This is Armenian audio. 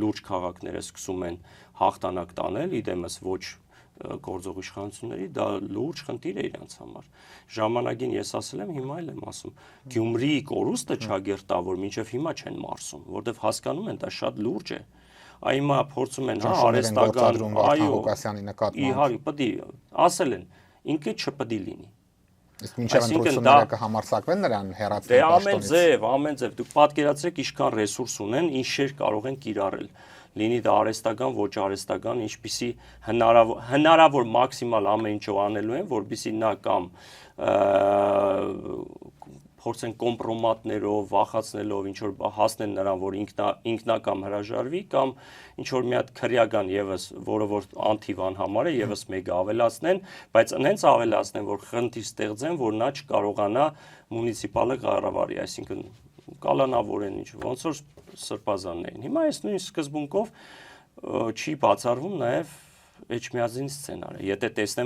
լուրջ քաղաքները սկսում են հաղթանակ տանել, իդեմս ոչ գործող իշխանությունների, դա լուրջ խնդիր է իրենց համար։ Ժամանակին ես ասել եմ, հիմա էլ եմ ասում, Գյումրիի կորուստը չագերտա, որ մինչև հիմա չեն մարսում, որտեվ հասկանում են, դա շատ լուրջ է։ Այ հիմա փորձում են, արհեստական, այո, իհարկե, պետք է ասել են, ինքը չպետք է լինի։ Իսկ մինչև ընտրությունները կհամարձակվեն նրան հեռացնել պաշտոնից։ Ամեն ձև, դուք պատկերացրեք ինչքան ռեսուրս ունեն, ինչեր կարող են կիրառել։ Լինի դա արհեստական, ոչ արհեստական, ինչպիսի հնարավոր մաքսիմալ ամեն ինչով անելու են, որպեսզի նա կամ փորձեն կոմպրոմատներով, վախացնելով ինչ որ հասնեն նրան, որ ինքնակամ հրաժարվի կամ ինչ որ մի հատ քրեական եւս, որը որ անթիվան համար է, եւս մեկը ավելացնեն, բայց այնց ավելացնեն, որ խնդիր ստեղծեն, որ նա չկարողանա մունիցիպալը կառավարի, այսինքն կալանավորեն ինչ ոնց որ սրբազաններին։ Հիմա այս նույն սկզբունքով չի բացառվում նաև Էջմիածին սցենարը։ Եթե տեսնեն